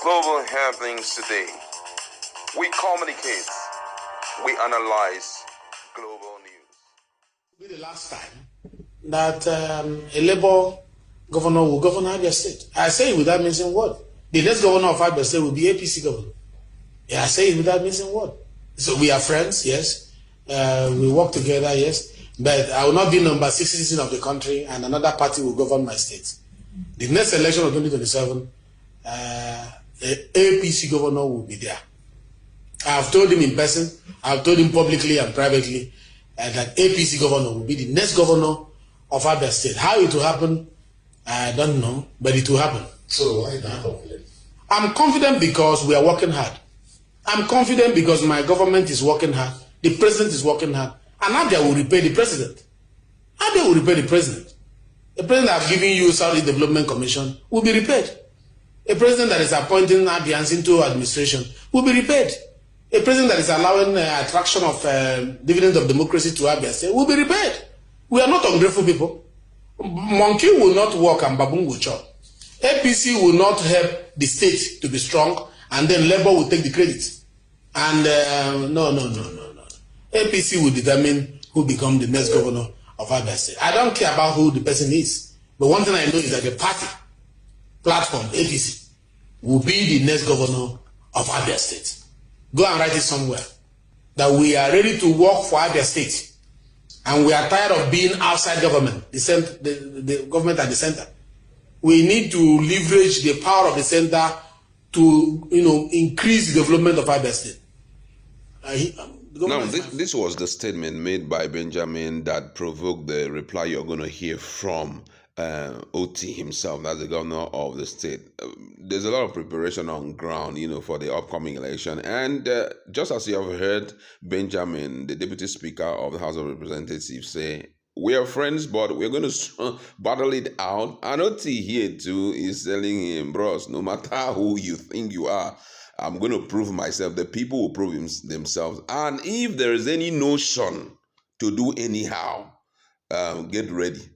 global happenings today. We communicate, we analyze global news. It'll be the last time that a Labour governor will govern Abia State. I say it without missing word. The next governor of Abia State will be APC governor. Yeah, I say it without missing word. So we are friends, yes. We work together, yes. But I will not be number 6 citizen of the country and another party will govern my state. The next election of 2027, the APC governor will be there. I have told him in person, I have told him publicly and privately that APC governor will be the next governor of Abia State. How it will happen, I don't know, but it will happen. So why are you confident? I'm confident because we are working hard. I'm confident because my government is working hard. The president is working hard. And Abia will repay the president. Abia will repay the president. A president that has given you Saudi Development Commission will be repaid. A president that is appointing Abians into administration will be repaid. A president that is allowing attraction of dividends of democracy to Abia State will be repaid. We are not ungrateful people. Monkey will not work and baboon will chop. APC will not help the state to be strong and then Labour will take the credit. And no. APC will determine who becomes the next governor of Abia State. I don't care about who the person is. But one thing I know is that the party platform, APC, will be the next governor of Abia State. Go and write it somewhere. That we are ready to work for Abia State. And we are tired of being outside government, the government at the center. We need to leverage the power of the center to, increase the development of Abia State. Now, this was the statement made by Benjamin that provoked the reply you're going to hear from Otti himself, that's the governor of the state. There's a lot of preparation on ground, for the upcoming election. And just as you have heard Benjamin, the deputy speaker of the House of Representatives, say, we are friends, but we're going to battle it out. And Otti here too is telling him, bros, no matter who you think you are, I'm going to prove myself. The people will prove themselves. And if there is any notion to do anyhow, get ready.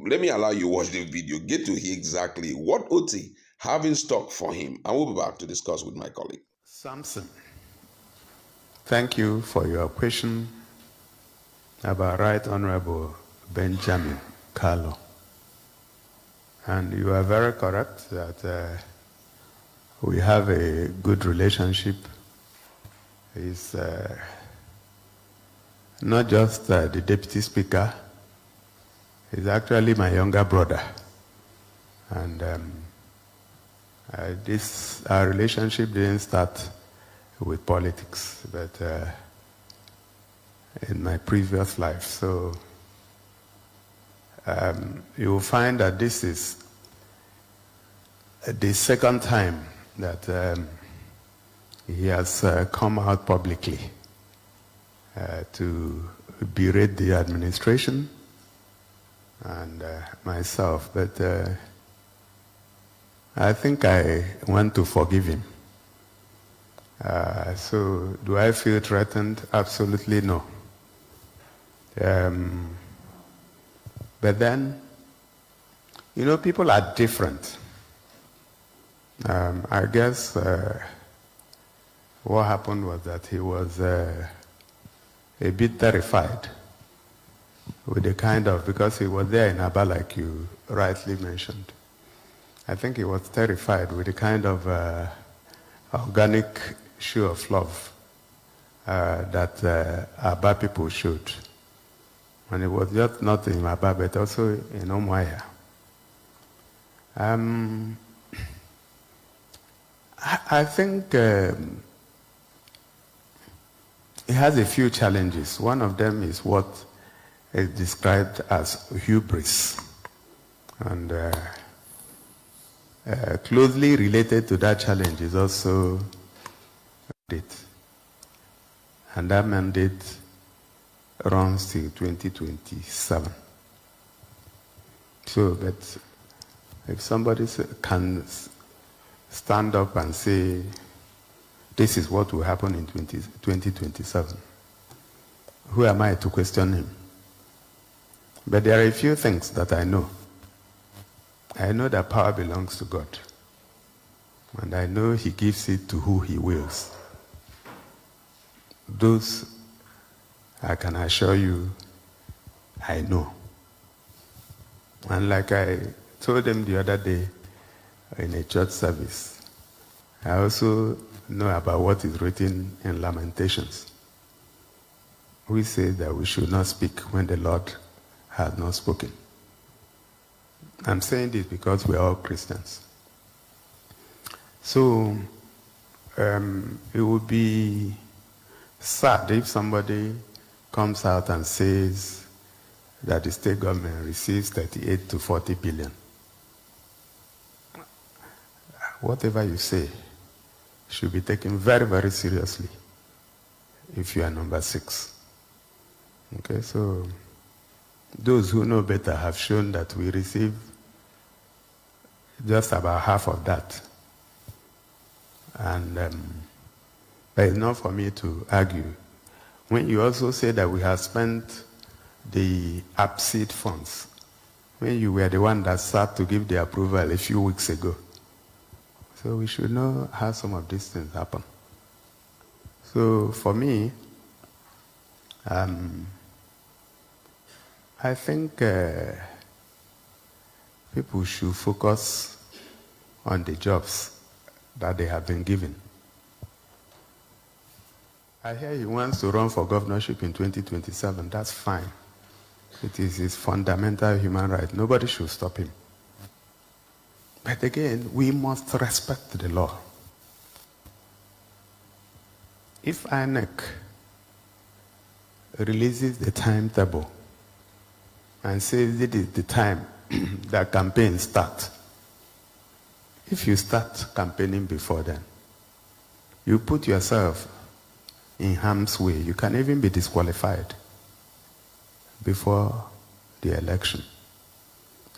Let me allow you watch the video. Get to hear exactly what Otti have in stock for him. And we'll be back to discuss with my colleague. Samson, thank you for your question about Right Honorable Benjamin Kalu. And you are very correct that we have a good relationship. He's not just the deputy speaker, he's actually my younger brother. And our relationship didn't start with politics, but in my previous life. So you will find that this is the second time that he has come out publicly to berate the administration and myself, but I think I want to forgive him. So do I feel threatened? Absolutely no. But then, people are different. I guess what happened was that he was a bit terrified with the because he was there in Aba, like you rightly mentioned. I think he was terrified with the kind of organic show of love that Aba people showed. And it was just not in Aba, but also in Umuahia. I think it has a few challenges. One of them is what is described as hubris. And closely related to that challenge is also mandate. And that mandate runs till 2027. So that if somebody can stand up and say, this is what will happen in 2027, who am I to question him? But there are a few things that I know. I know that power belongs to God. And I know he gives it to who he wills. Those, I can assure you, I know. And like I told them the other day in a church service, I also know about what is written in Lamentations. We say that we should not speak when the Lord has not spoken. I'm saying this because we are all Christians. So, it would be sad if somebody comes out and says that the state government receives 38 to 40 billion. Whatever you say should be taken very, very seriously if you are number 6. Okay, so those who know better have shown that we receive just about half of that. And but it's not for me to argue. When you also say that we have spent the APC funds, when you were the one that sat to give the approval a few weeks ago. So we should know how some of these things happen. So for me, I think people should focus on the jobs that they have been given. I hear he wants to run for governorship in 2027. That's fine. It is his fundamental human right. Nobody should stop him. But again, we must respect the law. If INEC releases the timetable and says it is the time that campaigns start, if you start campaigning before then, you put yourself in harm's way. You can even be disqualified before the election.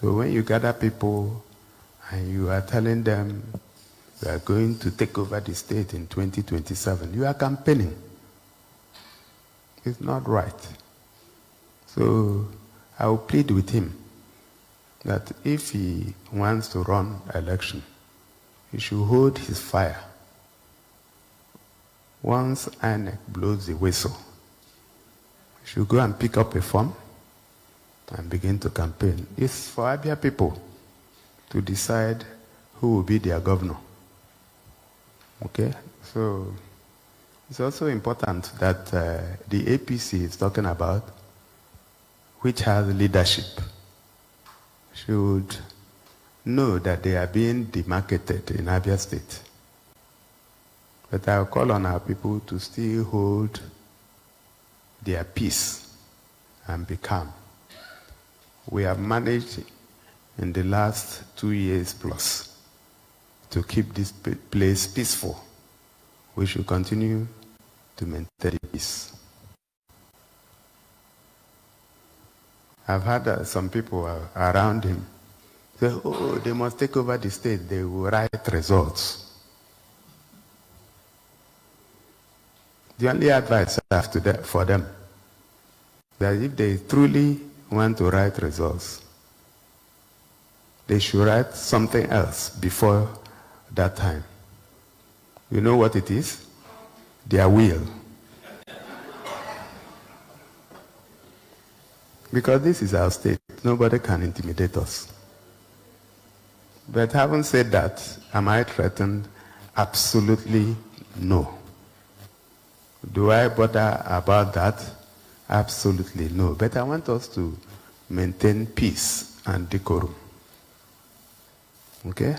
So when you gather people and you are telling them you are going to take over the state in 2027, you are campaigning. It's not right. So I will plead with him that if he wants to run election, he should hold his fire. Once INEC blows the whistle, he should go and pick up a form and begin to campaign. It's for Abia people to decide who will be their governor. Okay? So it's also important that the APC is talking about, which has leadership, should know that they are being demarcated in Abia State. But I'll call on our people to still hold their peace and be calm. We have managed in the last 2 years plus to keep this place peaceful. We should continue to maintain peace. I've had some people around him say, oh, they must take over the state, they will write results. The only advice I have for them, that if they truly want to write results, they should write something else before that time. You know what it is? Their will. Because this is our state. Nobody can intimidate us. But having said that, am I threatened? Absolutely no. Do I bother about that? Absolutely no. But I want us to maintain peace and decorum. Okay?